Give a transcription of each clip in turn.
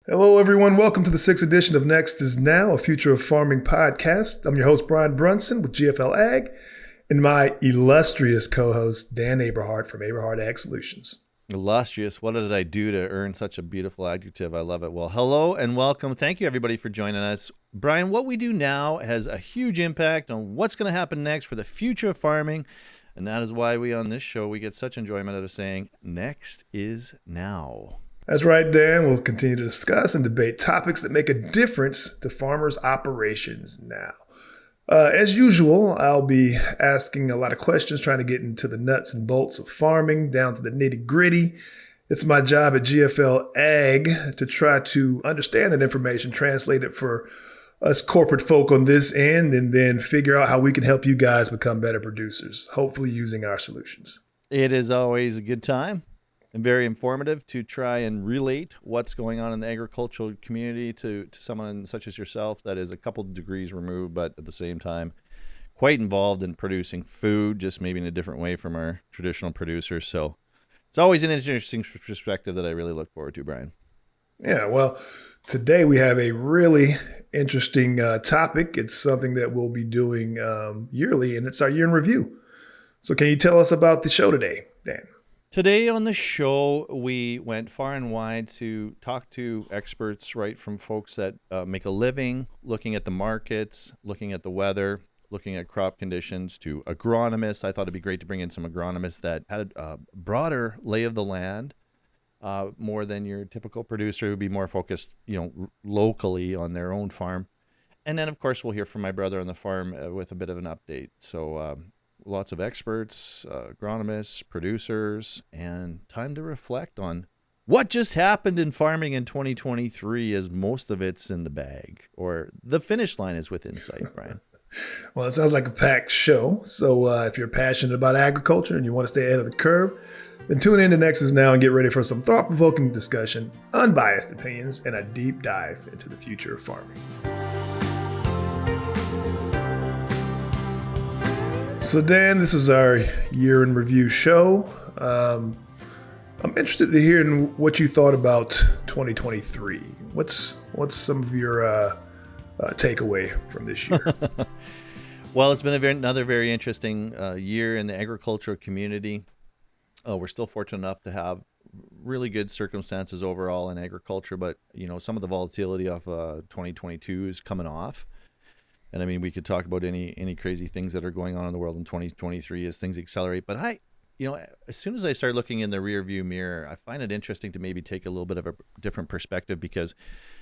Hello, everyone. Welcome to the sixth edition of Next is Now, a Future of Farming podcast. I'm your host, Brunson with GFL Ag, and my illustrious co-host, Dan Aberhart from Aberhart Ag Solutions. Illustrious. What did I do to earn such a beautiful adjective? I love it. Well, hello and welcome. Thank you, everybody, for joining us. Brian, what we do now has a huge impact on what's going to happen next for the future of farming. And that is why we on this show, we get such enjoyment out of saying, next is now. That's right, Dan. We'll continue to discuss and debate topics that make a difference to farmers' operations now. As usual, I'll be asking a lot of questions, trying to get into the nuts and bolts of farming, down to the nitty-gritty. It's my job at GFL Ag to try to understand that information, translate it for us corporate folk on this end, and then figure out how we can help you guys become better producers, hopefully using our solutions. It is always a good time and very informative to try and relate what's going on in the agricultural community to someone such as yourself that is a couple degrees removed, but at the same time quite involved in producing food, just maybe in a different way from our traditional producers. So it's always an interesting perspective that I really look forward to, Brian. Yeah, well, today we have a really interesting topic. It's something that we'll be doing yearly, and it's our year in review. So can you tell us about the show today, Dan? Today on the show, we went far and wide to talk to experts, right, from folks that make a living looking at the markets, looking at the weather, looking at crop conditions, to agronomists. I thought it'd be great to bring in some agronomists that had a broader lay of the land, more than your typical producer who would be more focused, locally on their own farm. And then, of course, we'll hear from my brother on the farm with a bit of an update. So, lots of experts, agronomists, producers, and time to reflect on what just happened in farming in 2023, as most of it's in the bag, or the finish line is within sight, Brian. Well, it sounds like a packed show. So if you're passionate about agriculture and you want to stay ahead of the curve, then tune in to Next is Now and get ready for some thought-provoking discussion, unbiased opinions, and a deep dive into the future of farming. So Dan, this is our year in review show. I'm interested to hear what you thought about 2023. What's some of your takeaway from this year? Well, it's been another very interesting year in the agricultural community. We're still fortunate enough to have really good circumstances overall in agriculture, but some of the volatility of 2022 is coming off. And I mean, we could talk about any crazy things that are going on in the world in 2023 as things accelerate. But as soon as I start looking in the rear view mirror, I find it interesting to maybe take a little bit of a different perspective because,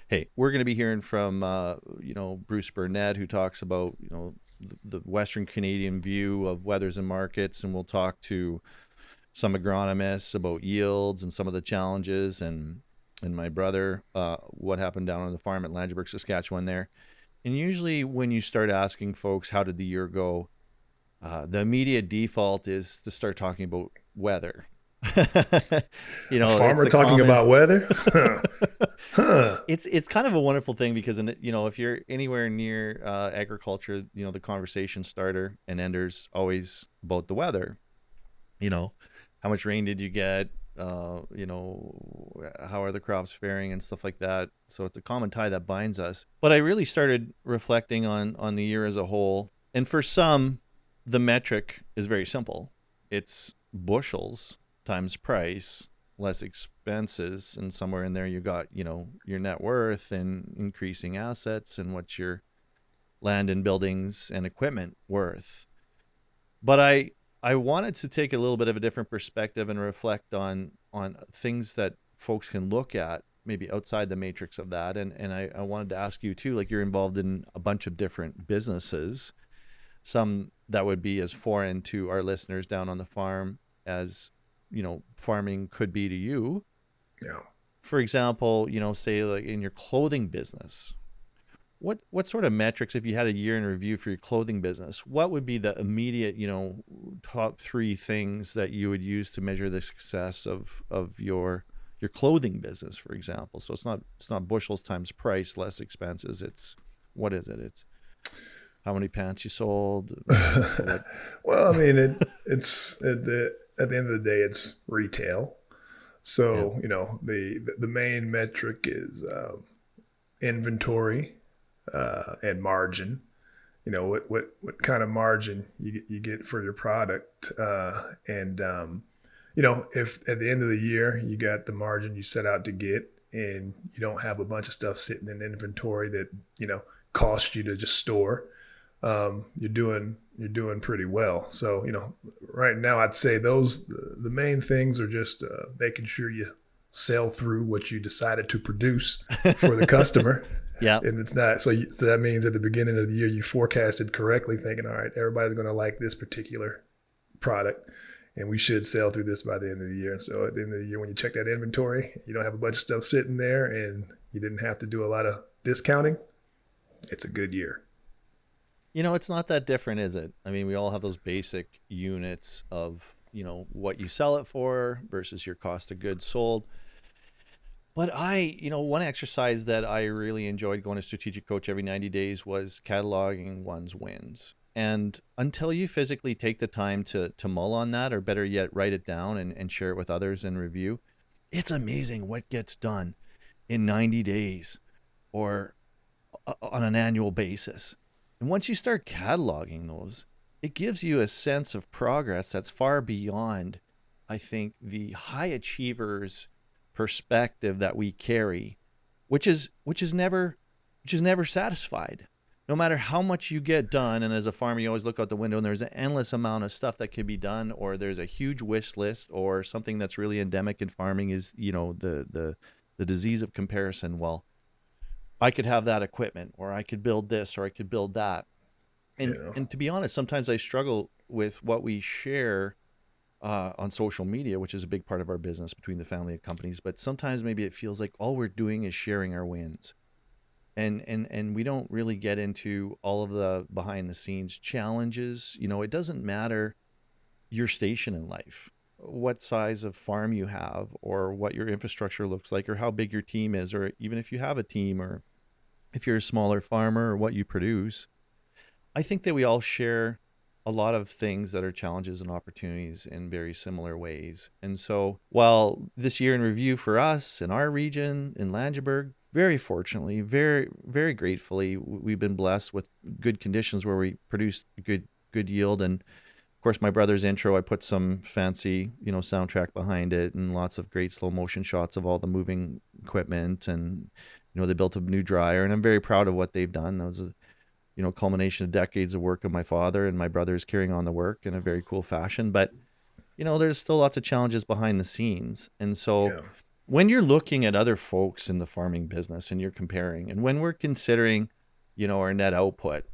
hey, we're going to be hearing from, Bruce Burnett, who talks about, the Western Canadian view of weathers and markets. And we'll talk to some agronomists about yields and some of the challenges, and my brother, what happened down on the farm at Langeberg, Saskatchewan there. And usually when you start asking folks, how did the year go? The immediate default is to start talking about weather. A farmer talking about weather? Huh. It's kind of a wonderful thing because, if you're anywhere near agriculture, the conversation starter and ender's always about the weather. How much rain did you get? How are the crops faring and stuff like that. So it's a common tie that binds us. But I really started reflecting on the year as a whole. And for some, the metric is very simple. It's bushels times price, less expenses. And somewhere in there, you got, your net worth and increasing assets and what's your land and buildings and equipment worth. But I wanted to take a little bit of a different perspective and reflect on things that folks can look at maybe outside the matrix of that. And I wanted to ask you too, like you're involved in a bunch of different businesses, some that would be as foreign to our listeners down on the farm as, farming could be to you. Yeah. For example, say like in your clothing business, what sort of metrics, if you had a year in review for your clothing business, what would be the immediate, top three things that you would use to measure the success of your clothing business, for example? So it's not bushels times price, less expenses. It's how many pants you sold. Well, I mean, it's at the end of the day, it's retail. So, the main metric is inventory and margin. What kind of margin you get for your product, and if at the end of the year you got the margin you set out to get, and you don't have a bunch of stuff sitting in inventory that cost you to just store, you're doing pretty well. So right now I'd say the main things are just making sure you sell through what you decided to produce for the customer. Yeah. And it's not, so that means at the beginning of the year, you forecasted correctly, thinking, all right, everybody's going to like this particular product, and we should sell through this by the end of the year. So at the end of the year, when you check that inventory, you don't have a bunch of stuff sitting there, and you didn't have to do a lot of discounting. It's a good year. It's not that different, is it? I mean, we all have those basic units of, what you sell it for versus your cost of goods sold. But one exercise that I really enjoyed going to Strategic Coach every 90 days was cataloging one's wins. And until you physically take the time to mull on that, or better yet, write it down and share it with others and review, it's amazing what gets done in 90 days or on an annual basis. And once you start cataloging those, it gives you a sense of progress that's far beyond, I think, the high achievers perspective that we carry, which is never satisfied. No matter how much you get done, and as a farmer, you always look out the window and there's an endless amount of stuff that can be done, or there's a huge wish list, or something that's really endemic in farming is, the disease of comparison. Well, I could have that equipment, or I could build this, or I could build that. And to be honest, sometimes I struggle with what we share on social media, which is a big part of our business between the family of companies. But sometimes maybe it feels like all we're doing is sharing our wins. And we don't really get into all of the behind the scenes challenges. It doesn't matter your station in life, what size of farm you have, or what your infrastructure looks like, or how big your team is, or even if you have a team, or if you're a smaller farmer, or what you produce. I think that we all share a lot of things that are challenges and opportunities in very similar ways. And so while this year in review for us in our region in Langeberg, very fortunately, very, very gratefully, we've been blessed with good conditions where we produce good yield. And of course, my brother's intro, I put some fancy, soundtrack behind it, and lots of great slow motion shots of all the moving equipment. And, they built a new dryer, and I'm very proud of what they've done. That was a culmination of decades of work of my father, and my brother's carrying on the work in a very cool fashion. But, there's still lots of challenges behind the scenes. And so when you're looking at other folks in the farming business and you're comparing, and when we're considering, our net output,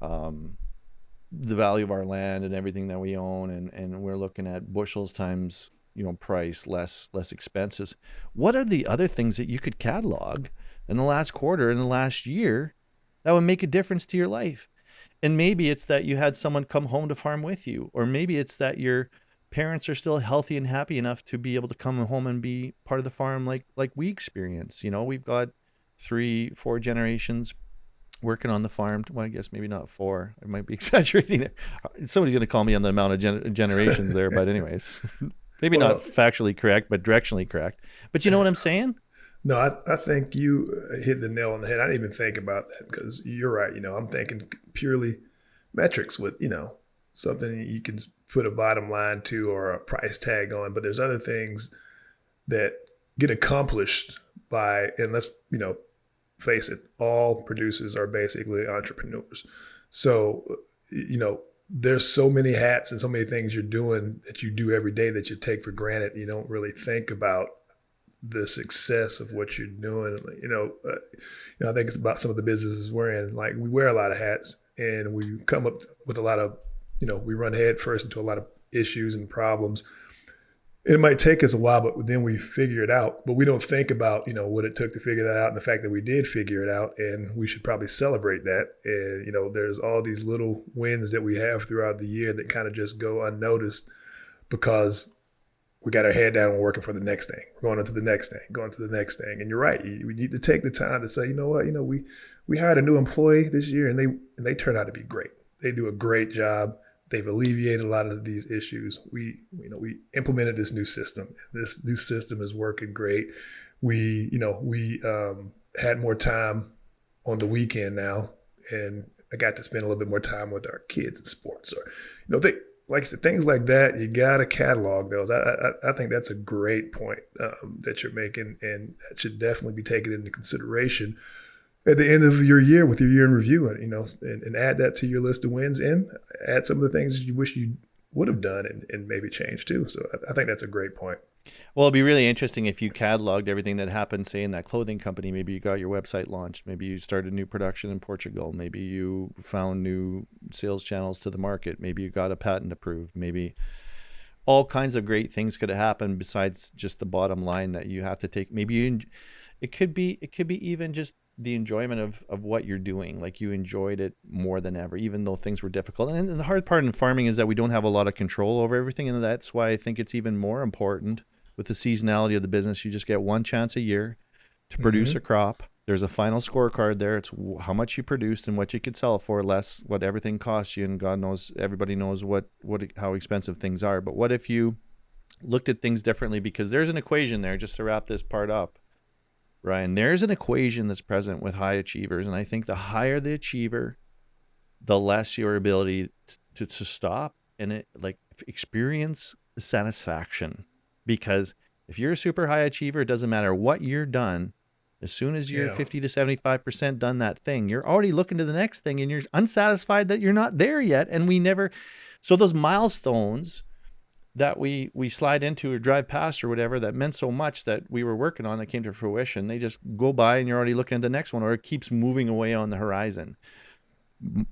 the value of our land and everything that we own, and we're looking at bushels times, price, less expenses, what are the other things that you could catalog in the last quarter, in the last year, that would make a difference to your life? And maybe it's that you had someone come home to farm with you, or maybe it's that your parents are still healthy and happy enough to be able to come home and be part of the farm like we experience. We've got 3-4 generations working on the farm. Well, I guess maybe not 4. I might be exaggerating there. Somebody's going to call me on the amount of generations there, but anyways, maybe not factually correct, but directionally correct. But you know what I'm saying? No, I think you hit the nail on the head. I didn't even think about that, because you're right. I'm thinking purely metrics with, something you can put a bottom line to or a price tag on. But there's other things that get accomplished by, and let's, face it, all producers are basically entrepreneurs. So, there's so many hats and so many things you're doing that you do every day that you take for granted. You don't really think about the success of what you're doing. I think it's about some of the businesses we're in. Like, we wear a lot of hats, and we come up with a lot of, we run head first into a lot of issues and problems. It might take us a while, but then we figure it out. But we don't think about, what it took to figure that out, and the fact that we did figure it out, and we should probably celebrate that. And, there's all these little wins that we have throughout the year that kind of just go unnoticed, because we got our head down and we're working for the next thing. We're going on to the next thing, going to the next thing. And you're right. We need to take the time to say, we hired a new employee this year, and they turn out to be great. They do a great job. They've alleviated a lot of these issues. We implemented this new system. This new system is working great. We had more time on the weekend now, and I got to spend a little bit more time with our kids in sports. Or, like I said, things like that. You got to catalog those. I think that's a great point that you're making, and that should definitely be taken into consideration at the end of your year with your year in review, and add that to your list of wins, and add some of the things you wish you would have done and maybe change too. So I think that's a great point. Well, it'd be really interesting if you cataloged everything that happened, say, in that clothing company. Maybe you got your website launched. Maybe you started new production in Portugal. Maybe you found new sales channels to the market. Maybe you got a patent approved. Maybe all kinds of great things could have happened besides just the bottom line that you have to take. It could be even just the enjoyment of what you're doing. Like, you enjoyed it more than ever, even though things were difficult. And the hard part in farming is that we don't have a lot of control over everything. And that's why I think it's even more important with the seasonality of the business. You just get one chance a year to produce a crop. There's a final scorecard there. It's how much you produced and what you could sell for, less what everything costs you. And God knows, everybody knows how expensive things are. But what if you looked at things differently? Because there's an equation there, just to wrap this part up, Ryan. There's an equation that's present with high achievers. And I think the higher the achiever, the less your ability to stop and experience the satisfaction. Because if you're a super high achiever, it doesn't matter what you're done. As soon as you're 50 to 75% done that thing, you're already looking to the next thing, and you're unsatisfied that you're not there yet. And so those milestones that we slide into or drive past or whatever, that meant so much that we were working on, that came to fruition, they just go by and you're already looking at the next one, or it keeps moving away on the horizon.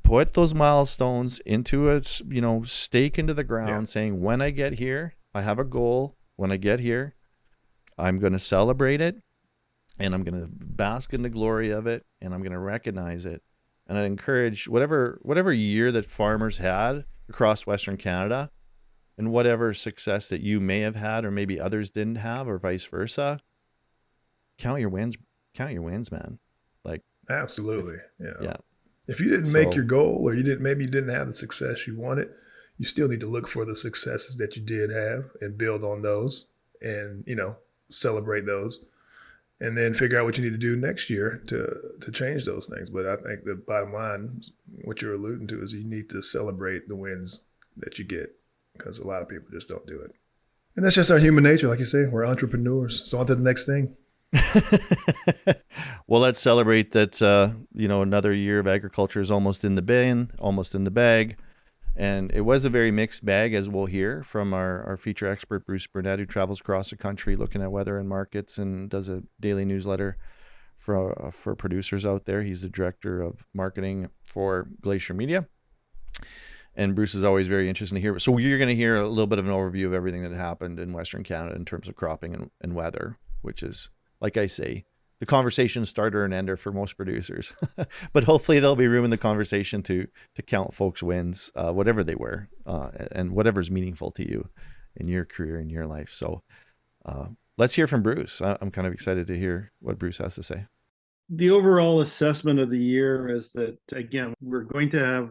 Put those milestones into a, stake into the ground, saying, when I get here, I have a goal. When I get here, I'm going to celebrate it, and I'm going to bask in the glory of it, and I'm going to recognize it. And I encourage whatever year that farmers had across Western Canada, and whatever success that you may have had or maybe others didn't have, or vice versa, count your wins, man. Like, Absolutely. Yeah. If you didn't make your goal, or maybe you didn't have the success you wanted, you still need to look for the successes that you did have and build on those, and, celebrate those, and then figure out what you need to do next year to change those things. But I think the bottom line, what you're alluding to, is you need to celebrate the wins that you get, because a lot of people just don't do it. And that's just our human nature. Like you say, we're entrepreneurs. So on to the next thing. Well, let's celebrate that, another year of agriculture is almost in the bin, almost in the bag. And it was a very mixed bag, as we'll hear from our feature expert, Bruce Burnett, who travels across the country looking at weather and markets and does a daily newsletter for producers out there. He's the director of marketing for Glacier Media. And Bruce is always very interesting to hear. So you're going to hear a little bit of an overview of everything that happened in Western Canada in terms of cropping and weather, which is, like I say, the conversation starter and ender for most producers. But hopefully there'll be room in the conversation to count folks' wins, whatever they were, and whatever's meaningful to you in your career, in your life. So let's hear from Bruce. I'm kind of excited to hear what Bruce has to say. The overall assessment of the year is that, again, we're going to have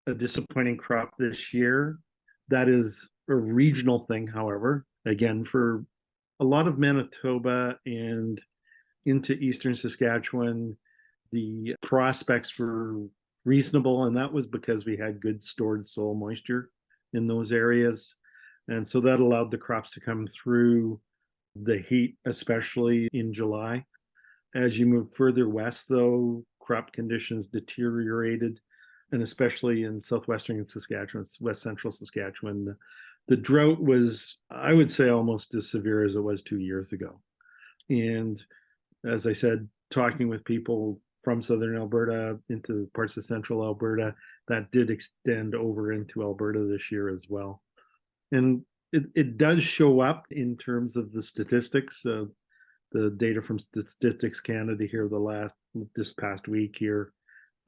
a disappointing crop this year. That is a regional thing, however. Again, for a lot of Manitoba and into eastern Saskatchewan, the prospects were reasonable, and that was because we had good stored soil moisture in those areas. And so that allowed the crops to come through the heat, especially in July. As you move further west, though, crop conditions deteriorated, and especially in southwestern Saskatchewan, west central Saskatchewan, the drought was, I would say, almost as severe as it was 2 years ago. And as I said, talking with people from southern Alberta into parts of central Alberta, that did extend over into Alberta this year as well. And it does show up in terms of the statistics. The data from Statistics Canada here this past week here,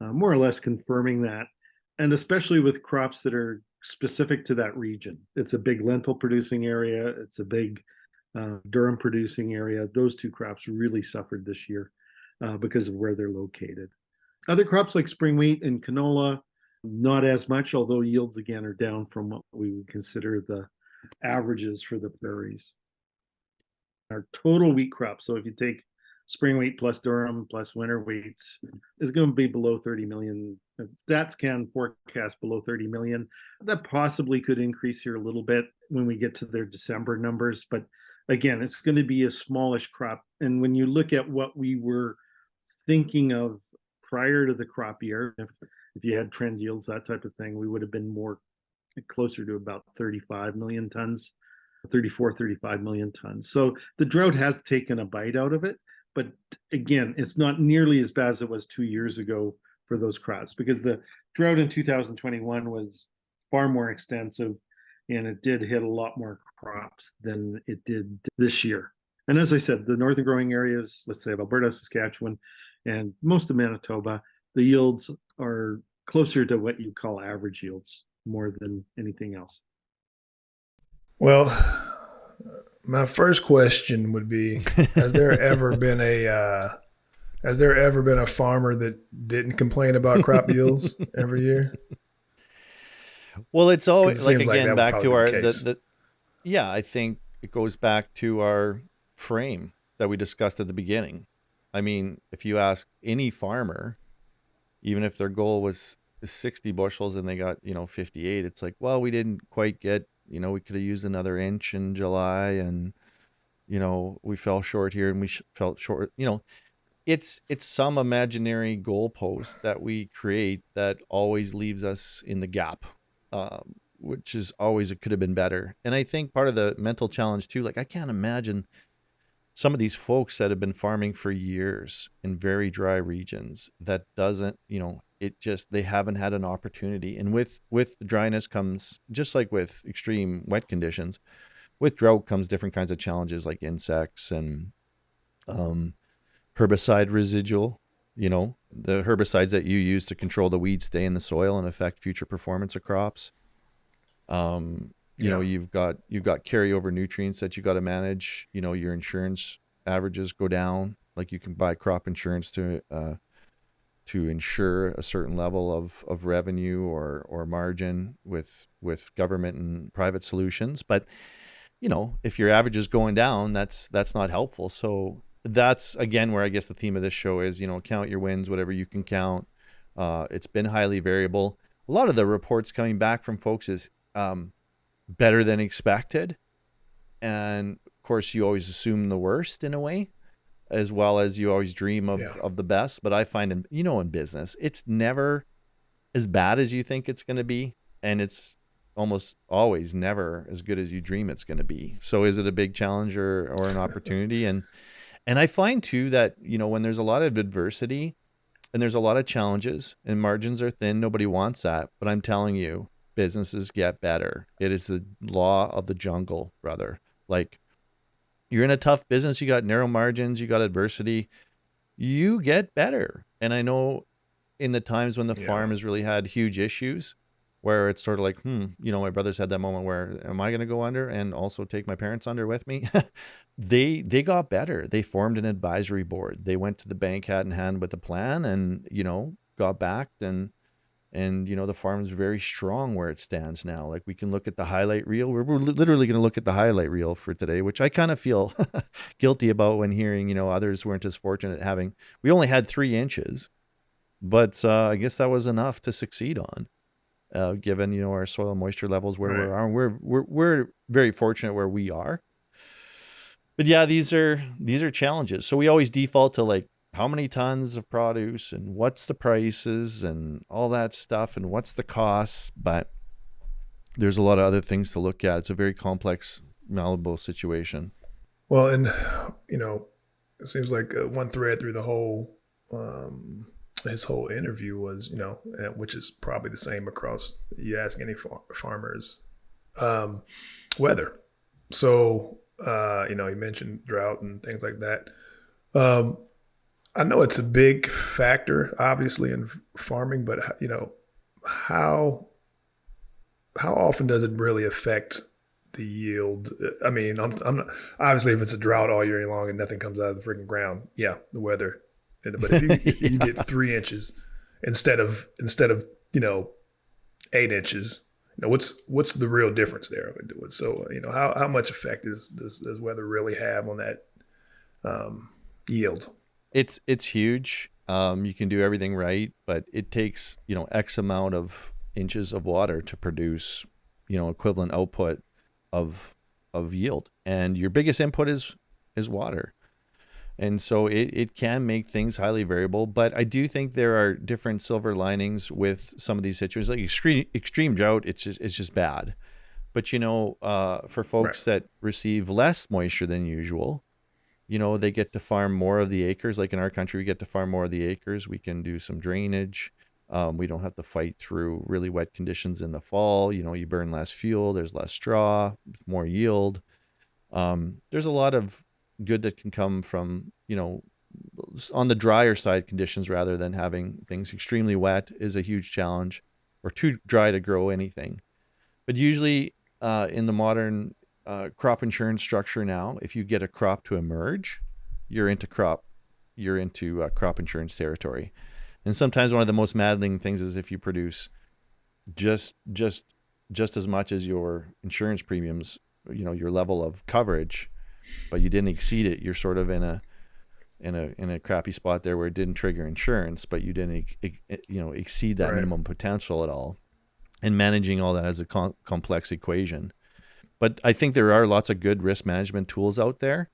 more or less confirming that. And especially with crops that are specific to that region. It's a big lentil producing area. It's a big durum producing area. Those two crops really suffered this year because of where they're located. Other crops like spring wheat and canola Not as much, although yields again are down from what we would consider the averages for the prairies. Our total wheat crop, so if you take spring wheat plus durum plus winter wheats, is going to be below 30 million. Stats can forecast below 30 million. That possibly could increase here a little bit when we get to their December numbers, but again, it's going to be a smallish crop. And when you look at what we were thinking of prior to the crop year, if you had trend yields, that type of thing, we would have been more closer to about 35 million tons, 34, 35 million tons. So the drought has taken a bite out of it. But again, it's not nearly as bad as it was 2 years ago for those crops, because the drought in 2021 was far more extensive, and it did hit a lot more crops than it did this year. And as I said, the northern growing areas, let's say of Alberta, Saskatchewan, and most of Manitoba, the yields are closer to what you call average yields more than anything else. Well, my first question would be: Has there ever been a farmer that didn't complain about crop yields every year? Well, it's 'Cause always it like seems like again that would back to probably our be the case. yeah, I think it goes back to our frame that we discussed at the beginning. I mean, if you ask any farmer, even if their goal was 60 bushels and they got, 58, it's like, well, we didn't quite get, we could have used another inch in July, and, we fell short here and we felt short, it's some imaginary goalpost that we create that always leaves us in the gap, which is always, it could have been better. And I think part of the mental challenge too, like I can't imagine some of these folks that have been farming for years in very dry regions that doesn't, it just, they haven't had an opportunity. And with the dryness comes, just like with extreme wet conditions, with drought comes different kinds of challenges like insects and herbicide residual. The herbicides that you use to control the weeds stay in the soil and affect future performance of crops. You've got carryover nutrients that you got to manage. Your insurance averages go down. Like you can buy crop insurance to ensure a certain level of revenue or margin with government and private solutions. But if your average is going down, that's not helpful. So that's again where I guess the theme of this show is, count your wins, whatever you can count. It's been highly variable. A lot of the reports coming back from folks is better than expected. And of course, you always assume the worst in a way, as well as you always dream of the best. But I find in business, it's never as bad as you think it's going to be. And it's almost always never as good as you dream it's going to be. So is it a big challenge or an opportunity? And I find too that, when there's a lot of adversity and there's a lot of challenges and margins are thin, nobody wants that. But I'm telling you, businesses get better. It is the law of the jungle, brother. Like, you're in a tough business, you got narrow margins, you got adversity, you get better. And I know in the times when the farm has really had huge issues, where it's sort of like, my brothers had that moment where, am I going to go under and also take my parents under with me? They got better. They formed an advisory board. They went to the bank hat in hand with a plan and, got backed and the farm is very strong where it stands now. Like we can look at the highlight reel. We're literally going to look at the highlight reel for today, which I kind of feel guilty about when hearing, others weren't as fortunate having, we only had 3 inches, but I guess that was enough to succeed on. Given our soil moisture levels where we are, we're very fortunate where we are. But yeah, these are challenges. So we always default to like how many tons of produce and what's the prices and all that stuff and what's the costs. But there's a lot of other things to look at. It's a very complex, malleable situation. Well, and it seems like one thread through the whole. His whole interview was, which is probably the same across, you ask any farmers, weather. So, he mentioned drought and things like that. I know it's a big factor, obviously, in farming, but, how often does it really affect the yield? I mean, I'm not, obviously, if it's a drought all year long and nothing comes out of the freaking ground, the weather. But if you get 3 inches instead of 8 inches. What's the real difference there? So how much effect does weather really have on that yield? It's huge. You can do everything right, but it takes X amount of inches of water to produce equivalent output of yield, and your biggest input is water. And so it can make things highly variable, but I do think there are different silver linings with some of these situations. Like extreme drought, it's just bad. But for folks that receive less moisture than usual, they get to farm more of the acres. Like in our country, we get to farm more of the acres. We can do some drainage. We don't have to fight through really wet conditions in the fall. You burn less fuel. There's less straw, more yield. There's a lot of good that can come from, on the drier side conditions, rather than having things extremely wet is a huge challenge, or too dry to grow anything. But usually in the modern crop insurance structure now, if you get a crop to emerge, you're into crop insurance territory. And sometimes one of the most maddening things is if you produce just as much as your insurance premiums, your level of coverage, but you didn't exceed it, you're sort of in a crappy spot there where it didn't trigger insurance, but you didn't exceed that minimum potential at all. And managing all that as a complex equation. But I think there are lots of good risk management tools out there.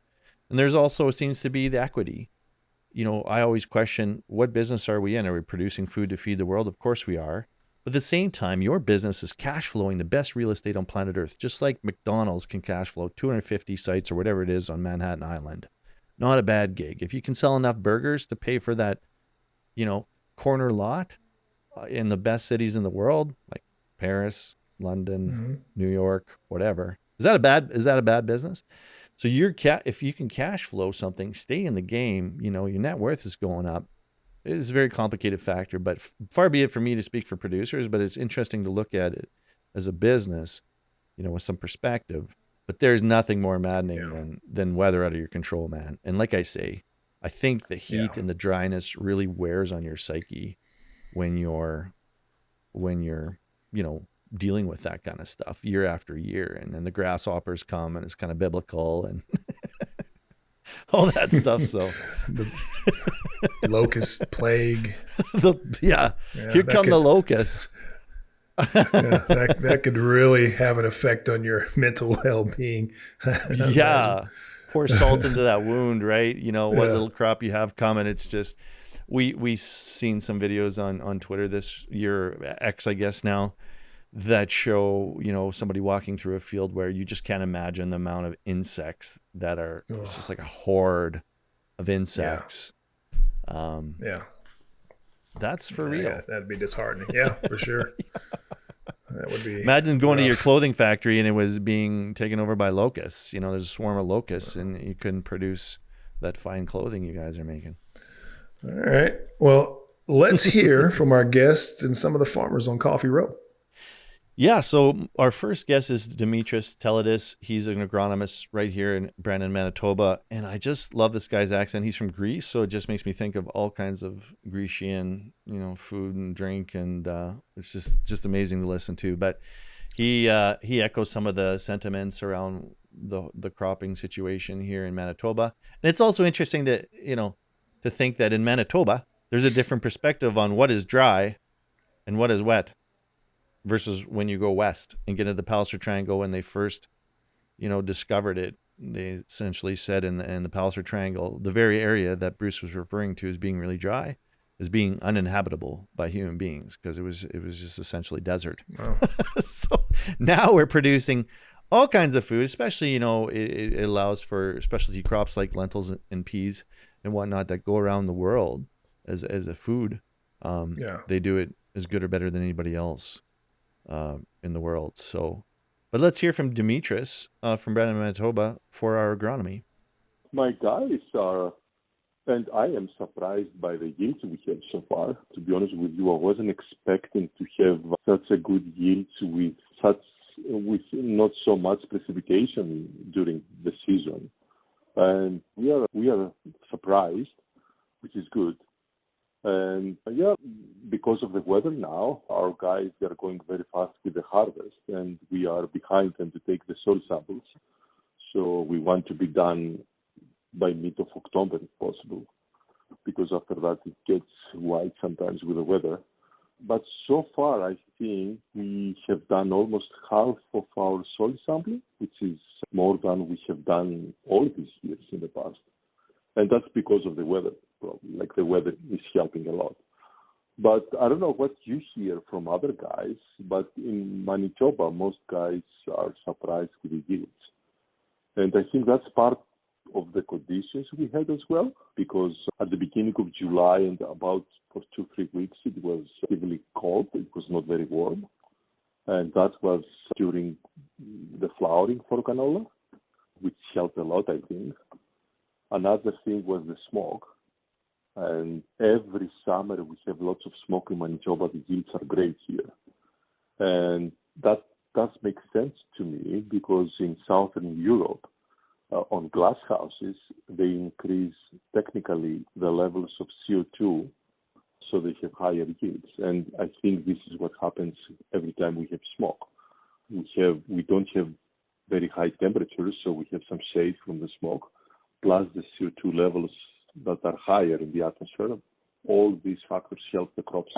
And there's also seems to be the equity. I always question, what business are we in? Are we producing food to feed the world? Of course we are. But at the same time, your business is cash flowing the best real estate on planet Earth, just like McDonald's can cash flow 250 sites or whatever it is on Manhattan Island. Not a bad gig. If you can sell enough burgers to pay for that, corner lot in the best cities in the world, like Paris, London, New York, whatever. Is that a bad business? So if you can cash flow something, stay in the game, your net worth is going up. It is a very complicated factor, but far be it for me to speak for producers, but it's interesting to look at it as a business, with some perspective. But there's nothing more maddening than weather out of your control, man. And like I say, I think the heat and the dryness really wears on your psyche when you're dealing with that kind of stuff year after year. And then the grasshoppers come and it's kind of biblical and all that stuff. So the locust plague. Here come the locusts. that could really have an effect on your mental well-being. Pour salt into that wound, right? What little crop you have coming. It's just, we seen some videos on Twitter this year, X I guess now, that show somebody walking through a field where you just can't imagine the amount of insects that are. It's just like a horde of insects. That's for real. Yeah, that'd be disheartening. Yeah, for sure. That would be. Imagine going to your clothing factory and it was being taken over by locusts. There's a swarm of locusts and you couldn't produce that fine clothing you guys are making. All right. Well, let's hear from our guests and some of the farmers on Coffee Row. Yeah, so our first guest is Dimitris Teledis. He's an agronomist right here in Brandon, Manitoba, and I just love this guy's accent. He's from Greece, so it just makes me think of all kinds of Grecian, food and drink, and it's just amazing to listen to. But he echoes some of the sentiments around the cropping situation here in Manitoba, and it's also interesting to think that in Manitoba there's a different perspective on what is dry and what is wet. Versus when you go west and get into the Palliser Triangle, when they first, discovered it, they essentially said in the Palliser Triangle, the very area that Bruce was referring to as being really dry, is being uninhabitable by human beings because it was just essentially desert. Wow. So now we're producing all kinds of food, especially it allows for specialty crops like lentils and peas and whatnot that go around the world as a food. They do it as good or better than anybody else in the world. So, but let's hear from Dimitris from Brandon, Manitoba for our agronomy. My guys are, and I am surprised by the yields we have so far. To be honest with you, I wasn't expecting to have such a good yields with not so much precipitation during the season, and we are surprised, which is good. And yeah, because of the weather now, our guys, they're going very fast with the harvest, and we are behind them to take the soil samples. So we want to be done by mid of October if possible, because after that it gets white sometimes with the weather. But so far, I think we have done almost half of our soil sampling, which is more than we have done all these years in the past. And that's because of the weather problem. Like the weather is helping a lot. But I don't know what you hear from other guys, but in Manitoba, most guys are surprised with the yields. And I think that's part of the conditions we had as well, because at the beginning of July and about for 2-3 weeks, it was relatively cold. It was not very warm. And that was during the flowering for canola, which helped a lot, I think. Another thing was the smoke. And every summer we have lots of smoke in Manitoba. The yields are great here. And that does make sense to me because in Southern Europe, on glass houses, they increase technically the levels of CO2 so they have higher yields. And I think this is what happens every time we have smoke. We don't have very high temperatures, so we have some shade from the smoke, plus the CO2 levels that are higher in the atmosphere. All these factors help the crops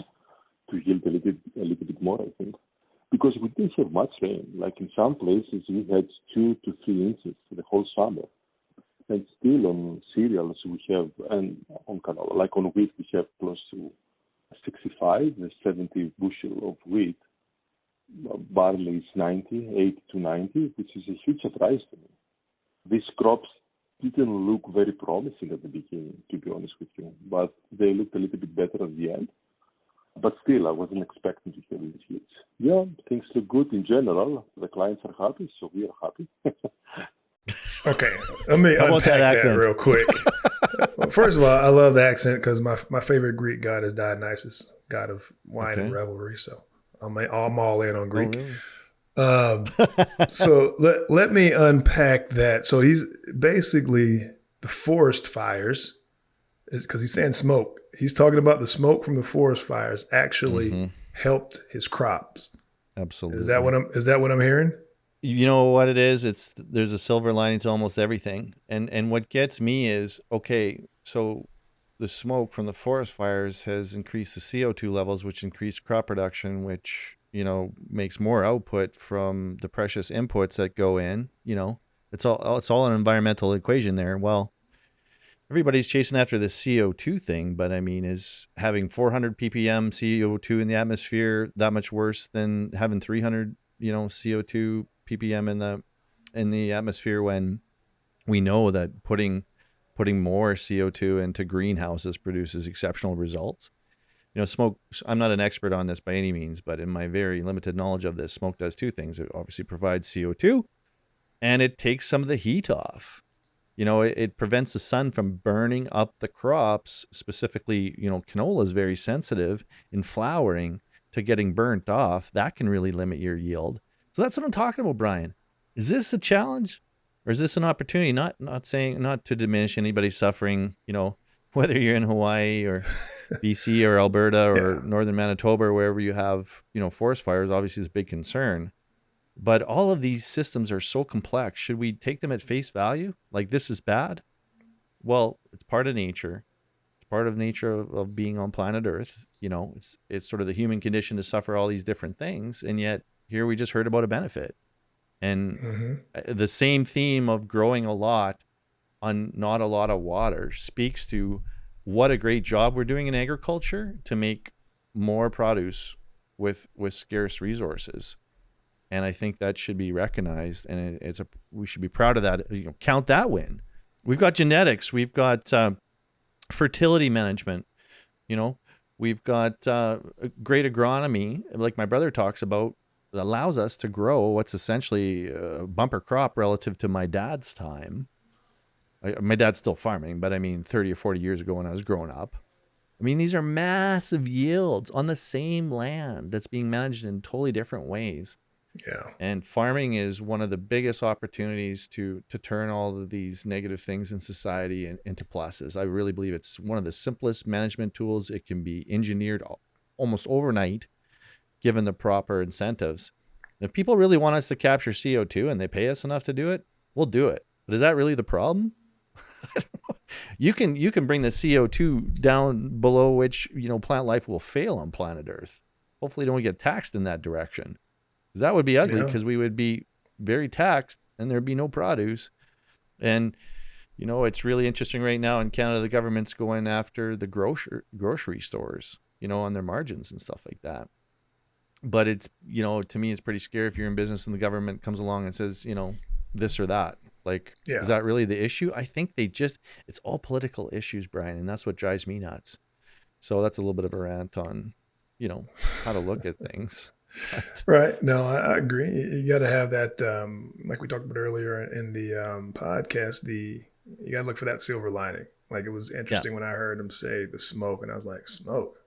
to yield a little bit more, I think. Because we didn't have much rain. Like in some places, we had 2 to 3 inches the whole summer. And still on cereals, we have, and on canola, like on wheat, we have close to 65, 70 bushel of wheat. Barley is 90, 80 to 90, which is a huge surprise to me. These crops didn't look very promising at the beginning, to be honest with you, but they looked a little bit better at the end. But still, I wasn't expecting to have these yields. Yeah, things look good in general. The clients are happy, so we are happy. Okay, let me unpack that real quick. First of all, I love the accent because my favorite Greek god is Dionysus, god of wine and revelry. So I'm all in on Greek. Oh, really? So let me unpack that. So he's basically the forest fires, because he's saying smoke. He's talking about the smoke from the forest fires actually helped his crops. Absolutely. Is that what I'm hearing? You know what it is? There's a silver lining to almost everything. And what gets me is, okay, so the smoke from the forest fires has increased the CO2 levels, which increased crop production, which, makes more output from the precious inputs that go in. It's all an environmental equation there. Well, everybody's chasing after the CO2 thing, but I mean, is having 400 ppm CO2 in the atmosphere that much worse than having 300, CO2 ppm in the atmosphere, when we know that putting more CO2 into greenhouses produces exceptional results? Smoke, I'm not an expert on this by any means, but in my very limited knowledge of this, smoke does two things. It obviously provides CO2 and it takes some of the heat off. It prevents the sun from burning up the crops. Specifically, canola is very sensitive in flowering to getting burnt off. That can really limit your yield. So that's what I'm talking about, Brian. Is this a challenge or is this an opportunity? Not to diminish anybody's suffering, whether you're in Hawaii or BC or Alberta or northern Manitoba or wherever you have, forest fires, obviously is a big concern. But all of these systems are so complex. Should we take them at face value? Like, this is bad? Well, it's part of nature. It's part of nature of being on planet Earth. It's sort of the human condition to suffer all these different things. And yet here we just heard about a benefit. And the same theme of growing a lot on not a lot of water speaks to what a great job we're doing in agriculture to make more produce with scarce resources. And I think that should be recognized, and we should be proud of that. Count that win. We've got genetics, we've got fertility management. We've got great agronomy, like my brother talks about, that allows us to grow what's essentially a bumper crop relative to my dad's time. My dad's still farming, but I mean 30 or 40 years ago when I was growing up. I mean, these are massive yields on the same land that's being managed in totally different ways. Yeah. And farming is one of the biggest opportunities to turn all of these negative things in society into pluses. I really believe it's one of the simplest management tools. It can be engineered almost overnight, given the proper incentives. And if people really want us to capture CO2 and they pay us enough to do it, we'll do it. But is that really the problem? You can bring the CO2 down below which, plant life will fail on planet Earth. Hopefully don't get taxed in that direction. Because that would be ugly, because we would be very taxed and there'd be no produce. And, it's really interesting right now in Canada, the government's going after the grocery stores, on their margins and stuff like that. But it's, to me, it's pretty scary if you're in business and the government comes along and says, this or that. Like, is that really the issue? I think it's all political issues, Brian, and that's what drives me nuts. So that's a little bit of a rant on, how to look at things. Right. No, I agree. You got to have that, like we talked about earlier in the podcast, you got to look for that silver lining. Like, it was interesting when I heard him say the smoke, and I was like, smoke?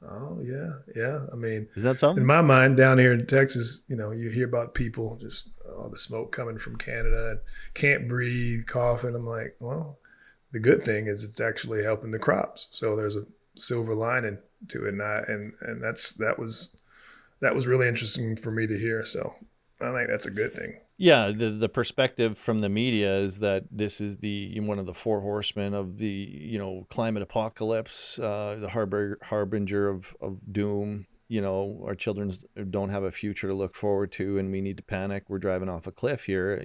Oh, yeah. Yeah. I mean, is that something? In my mind, down here in Texas, you hear about people just all the smoke coming from Canada and can't breathe, coughing. I'm like, well, the good thing is it's actually helping the crops. So there's a silver lining to it. And that was really interesting for me to hear. So I think that's a good thing. Yeah, the perspective from the media is that this is one of the four horsemen of the climate apocalypse, the harbinger of doom. Our children don't have a future to look forward to, and we need to panic. We're driving off a cliff here.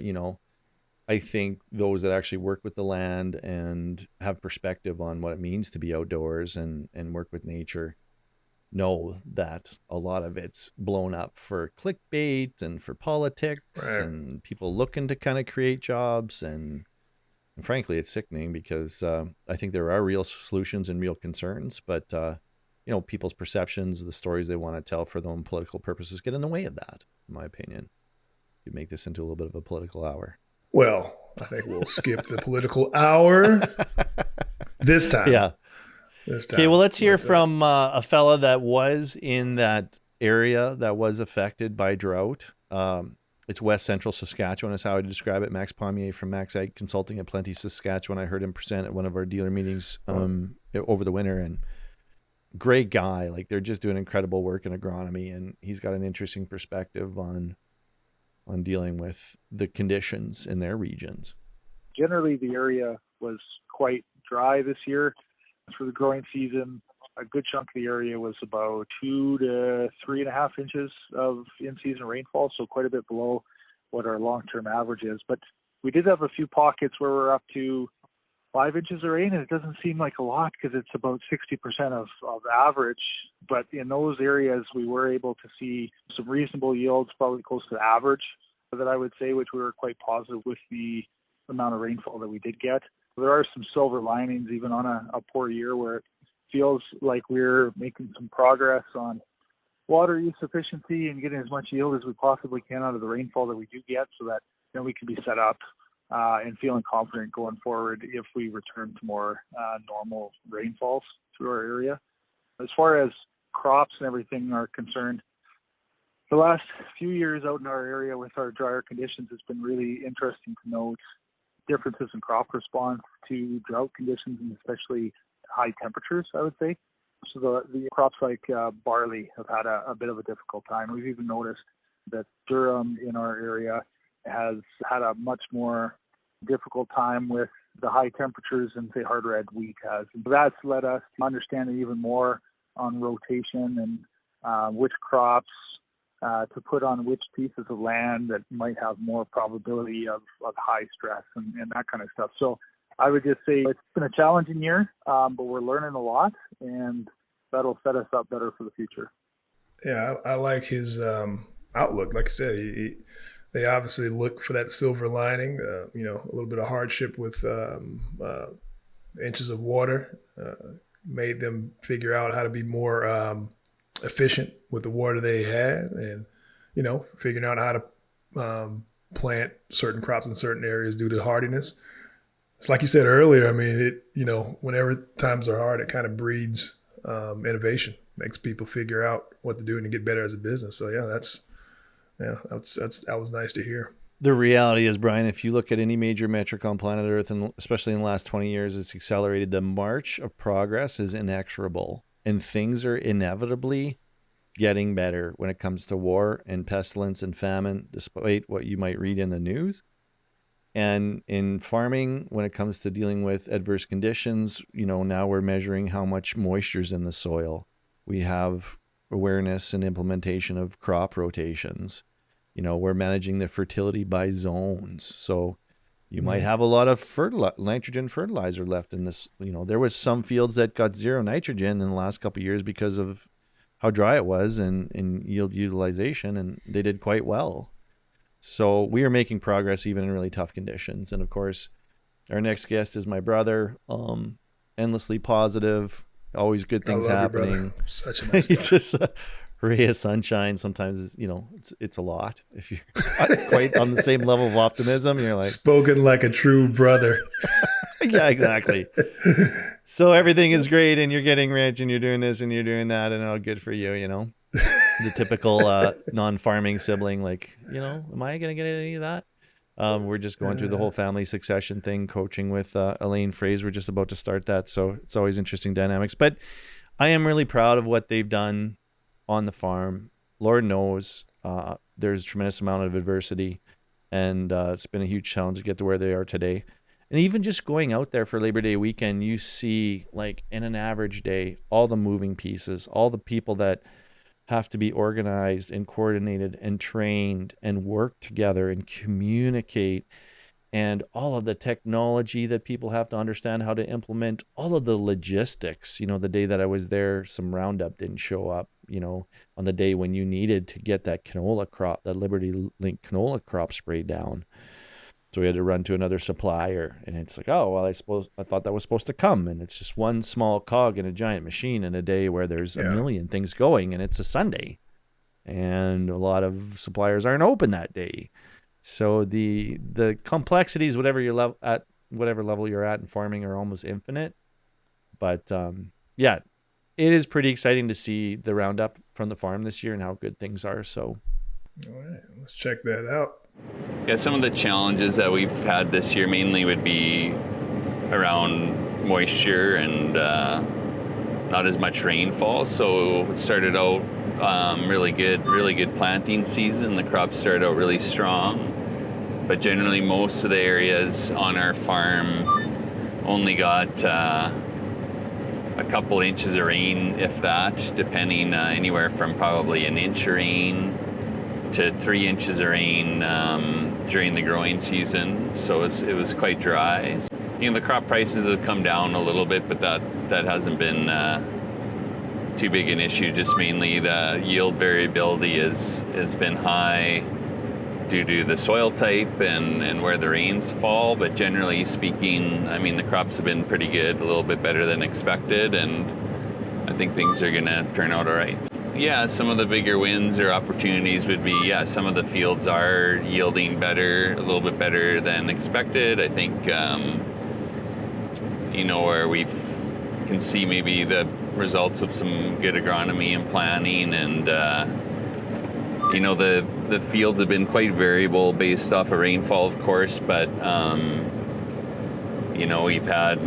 I think those that actually work with the land and have perspective on what it means to be outdoors and work with nature know that a lot of it's blown up for clickbait and for politics, right, and people looking to kind of create jobs. And frankly, it's sickening, because I think there are real solutions and real concerns, but people's perceptions, the stories they want to tell for their own political purposes get in the way of that, in my opinion. You make this into a little bit of a political hour. Well, I think we'll skip the political hour this time. Yeah. Okay, well, let's hear from a fella that was in that area that was affected by drought. It's West Central Saskatchewan is how I describe it. Max Pommier from Max Ag Consulting at Plenty, Saskatchewan. I heard him present at one of our dealer meetings over the winter, and great guy. Like, they're just doing incredible work in agronomy, and he's got an interesting perspective on dealing with the conditions in their regions. Generally, the area was quite dry this year. For the growing season, a good chunk of the area was about 2 to 3.5 inches of in-season rainfall, so quite a bit below what our long-term average is. But we did have a few pockets where we're up to 5 inches of rain, and it doesn't seem like a lot because it's about 60% of average. But in those areas, we were able to see some reasonable yields, probably close to average, that I would say, which we were quite positive with the amount of rainfall that we did get. There are some silver linings even on a poor year, where it feels like we're making some progress on water use efficiency and getting as much yield as we possibly can out of the rainfall that we do get, so that we can be set up and feeling confident going forward if we return to more normal rainfalls through our area. As far as crops and everything are concerned, the last few years out in our area with our drier conditions, it's been really interesting to note differences in crop response to drought conditions, and especially high temperatures, I would say. So the crops like barley have had a bit of a difficult time. We've even noticed that durum in our area has had a much more difficult time with the high temperatures than, say, hard red wheat has. And that's led us to understand even more on rotation and which crops to put on which pieces of land that might have more probability of high stress and that kind of stuff. So I would just say it's been a challenging year, but we're learning a lot, and that'll set us up better for the future. Yeah, I like his outlook. Like I said, they obviously look for that silver lining, a little bit of hardship with inches of water made them figure out how to be more efficient with the water they had, and figuring out how to plant certain crops in certain areas due to hardiness. It's like you said earlier. I mean, whenever times are hard, it kind of breeds innovation, makes people figure out what to do and to get better as a business. So yeah, Yeah, that was nice to hear. The reality is, Brian, if you look at any major metric on planet Earth, and especially in the last 20 years, it's accelerated. The march of progress is inexorable, and things are inevitably getting better when it comes to war and pestilence and famine, despite what you might read in the news. And in farming, when it comes to dealing with adverse conditions, now we're measuring how much moisture's in the soil. We have awareness and implementation of crop rotations. We're managing the fertility by zones. So you might have a lot of nitrogen fertilizer left in this. There was some fields that got zero nitrogen in the last couple of years because of how dry it was and yield utilization, and they did quite well. So we are making progress even in really tough conditions. And of course, our next guest is my brother, endlessly positive, always good things happening. Such a nice guy. He's just a ray of sunshine. Sometimes it's a lot. If you're not quite on the same level of optimism, you're like spoken like a true brother. Yeah, exactly. So everything is great, and you're getting rich, and you're doing this, and you're doing that, and all good for you. The typical non-farming sibling, like, am I going to get any of that? We're just going through the whole family succession thing, coaching with Elaine Fraser. We're just about to start that. So it's always interesting dynamics. But I am really proud of what they've done on the farm. Lord knows there's a tremendous amount of adversity, and it's been a huge challenge to get to where they are today. And even just going out there for Labor Day weekend, you see, like, in an average day, all the moving pieces, all the people that have to be organized and coordinated and trained and work together and communicate, and all of the technology that people have to understand how to implement, all of the logistics. The day that I was there, some Roundup didn't show up, on the day when you needed to get that canola crop, that Liberty Link canola crop sprayed down. So we had to run to another supplier, and it's like, oh, well, I thought that was supposed to come. And it's just one small cog in a giant machine in a day where there's a million things going, and it's a Sunday, and a lot of suppliers aren't open that day. So the complexities, whatever level you're at in farming, are almost infinite. But it is pretty exciting to see the Roundup from the farm this year and how good things are. So, all right, let's check that out. Yeah, some of the challenges that we've had this year mainly would be around moisture and not as much rainfall. So it started out really good planting season. The crops started out really strong, but generally most of the areas on our farm only got a couple inches of rain, if that, depending anywhere from probably an inch of rain to 3 inches of rain during the growing season. So it was quite dry. The crop prices have come down a little bit, but that hasn't been too big an issue. Just mainly the yield variability has been high due to the soil type and where the rains fall. But generally speaking, the crops have been pretty good, a little bit better than expected, and I think things are gonna turn out all right. Yeah, some of the bigger wins or opportunities would be, some of the fields are yielding better, a little bit better than expected. I think, where we can see maybe the results of some good agronomy and planning, and, the fields have been quite variable based off of rainfall, of course, but, we've had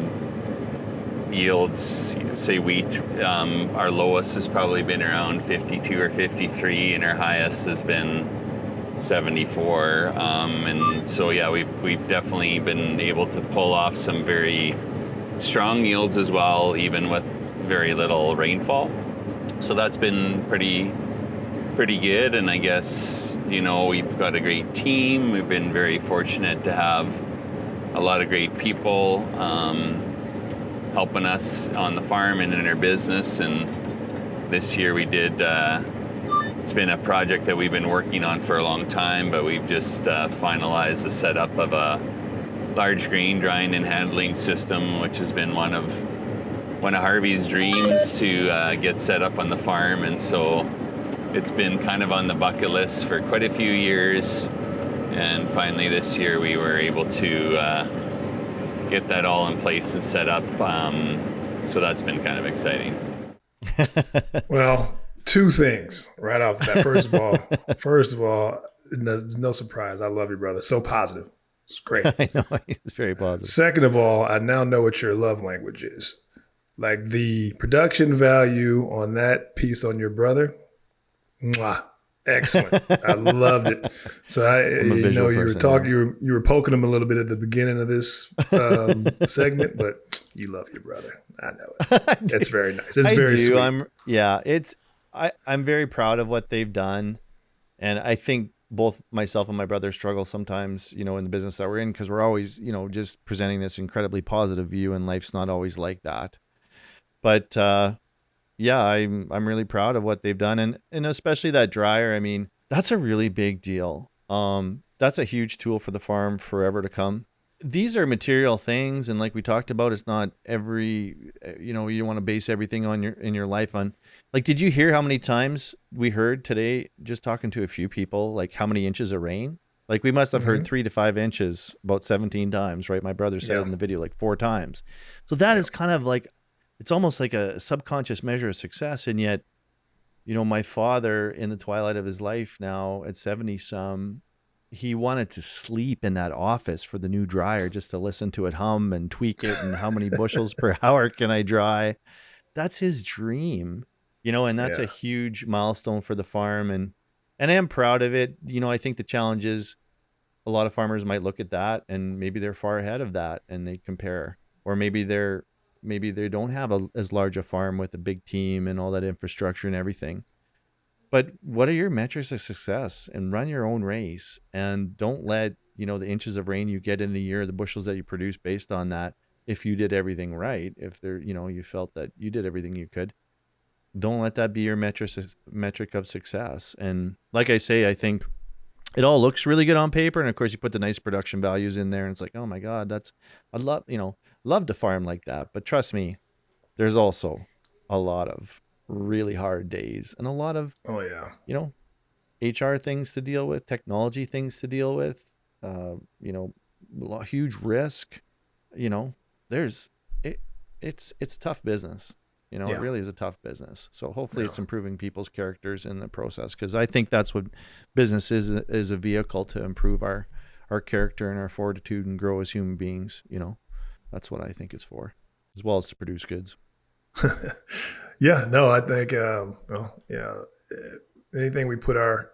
yields, say wheat, our lowest has probably been around 52 or 53, and our highest has been 74. And so, we've definitely been able to pull off some very strong yields as well, even with very little rainfall. So that's been pretty good. And I guess, we've got a great team. We've been very fortunate to have a lot of great people helping us on the farm and in our business. And this year we did, it's been a project that we've been working on for a long time, but we've just finalized the setup of a large grain drying and handling system, which has been one of Harvey's dreams to get set up on the farm. And so it's been kind of on the bucket list for quite a few years. And finally this year we were able to get that all in place and set up. So that's been kind of exciting. Well, Two things right off the bat. First of all, no surprise. I love you, brother. So positive. It's great. I know, it's very positive. Second of all, I now know what your love language is. Like the production value on that piece on your brother. Mwah. Excellent. I loved it. So you were poking him a little bit at the beginning of this segment, but you love your brother. I know it. It's very nice. It's very sweet. I'm very proud of what they've done. And I think both myself and my brother struggle sometimes, in the business that we're in, because we're always, just presenting this incredibly positive view, and life's not always like that. But I'm really proud of what they've done, and especially that dryer. I mean, that's a really big deal. That's a huge tool for the farm forever to come. These are material things, and like we talked about, it's not every, you don't want to base everything in your life on. Like, did you hear how many times we heard today, just talking to a few people, like how many inches of rain? Like we must have heard 3 to 5 inches about 17 times, right? My brother said it in the video like 4 times. So that is kind of like, it's almost like a subconscious measure of success. And yet, my father in the twilight of his life now at 70 some, he wanted to sleep in that office for the new dryer just to listen to it hum and tweak it and how many bushels per hour can I dry. That's his dream, and that's a huge milestone for the farm. And I am proud of it. I think the challenge is a lot of farmers might look at that and maybe they're far ahead of that and they compare, or maybe they don't have as large a farm with a big team and all that infrastructure and everything. But what are your metrics of success? And run your own race, and don't let, the inches of rain you get in a year, the bushels that you produce based on that, if you did everything right, if there, you felt that you did everything you could, don't let that be your metric of success. And like I say, I think it all looks really good on paper. And of course you put the nice production values in there and it's like, oh my God, I'd love to farm like that. But trust me, there's also a lot of really hard days and a lot of, HR things to deal with, technology things to deal with, huge risk, it's a tough business. It really is a tough business. So hopefully it's improving people's characters in the process, because I think that's what business is a vehicle to improve our character and our fortitude and grow as human beings. That's what I think it's for, as well as to produce goods. I think, anything we put our,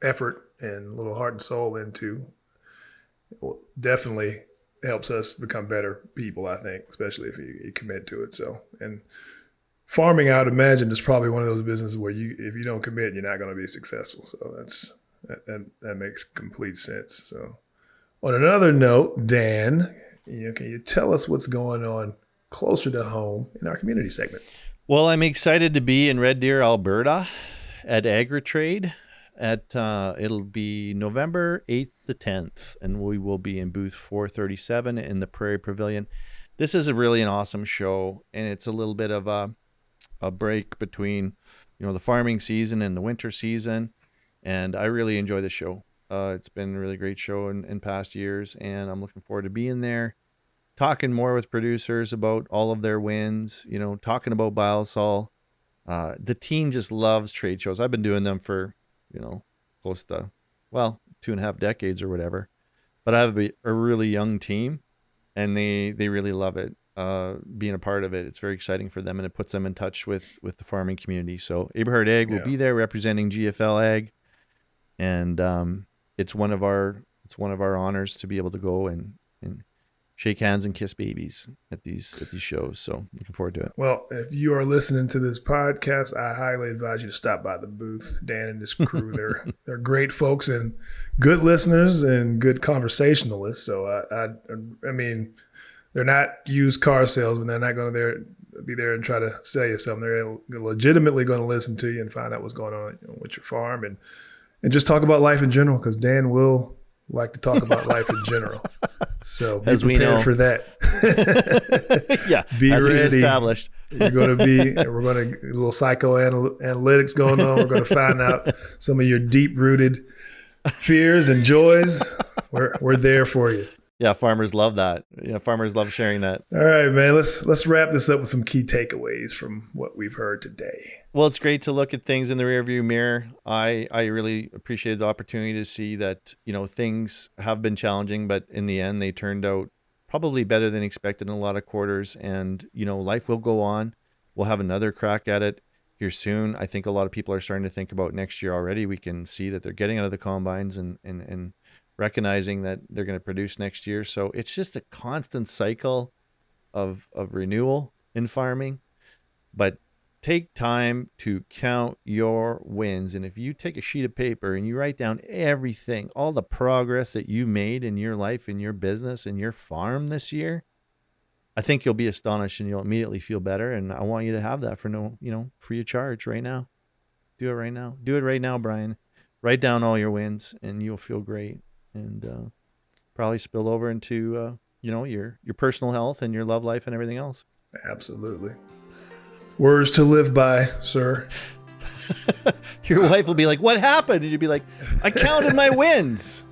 effort and little heart and soul into definitely helps us become better people, I think, especially if you commit to it. So, and farming, I would imagine, is probably one of those businesses where if you don't commit, you're not going to be successful. So that makes complete sense. So on another note, Dan, can you tell us what's going on closer to home in our community segment? Well, I'm excited to be in Red Deer, Alberta at AgriTrade. It'll be November 8th to 10th, and we will be in booth 437 in the Prairie Pavilion. This is really an awesome show, and it's a little bit of a break between, the farming season and the winter season, and I really enjoy the show. It's been a really great show in past years, and I'm looking forward to being there, talking more with producers about all of their wins, talking about biosol. The team just loves trade shows. I've been doing them for close to, 2.5 decades or whatever. But I have a really young team, and they really love it, being a part of it. It's very exciting for them, and it puts them in touch with the farming community. So Aberhart Ag will be there representing GFL Ag, and it's one of our honors to be able to go and shake hands and kiss babies at these shows. So looking forward to it. Well, if you are listening to this podcast, I highly advise you to stop by the booth. Dan and his crew, they're great folks and good listeners and good conversationalists. So I mean, they're not used car salesmen. They're not going to be there and try to sell you something. They're legitimately going to listen to you and find out what's going on with your farm and just talk about life in general, because Dan will like to talk about life in general. So be prepared for that. Be ready. Established. We're going to a little psychoanalytics going on. We're going to find out some of your deep-rooted fears and joys. We're there for you. Yeah, farmers love that. Yeah, farmers love sharing that. All right, man. Let's wrap this up with some key takeaways from what we've heard today. Well, it's great to look at things in the rearview mirror. I really appreciated the opportunity to see that, things have been challenging, but in the end, they turned out probably better than expected in a lot of quarters. And, life will go on. We'll have another crack at it here soon. I think a lot of people are starting to think about next year already. We can see that they're getting out of the combines and recognizing that they're going to produce next year. So it's just a constant cycle of renewal in farming. But take time to count your wins. And if you take a sheet of paper and you write down everything, all the progress that you made in your life, in your business, in your farm this year, I think you'll be astonished and you'll immediately feel better. And I want you to have that for free of charge right now. Do it right now. Do it right now, Brian. Write down all your wins and you'll feel great. And probably spill over into, your personal health and your love life and everything else. Absolutely. Words to live by, sir. Your wife will be like, what happened? And you'll be like, I counted my wins.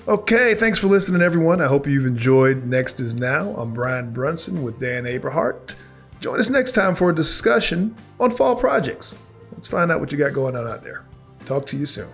Okay, thanks for listening, everyone. I hope you've enjoyed Next Is Now. I'm Brian Brunson with Dan Aberhart. Join us next time for a discussion on fall projects. Let's find out what you got going on out there. Talk to you soon.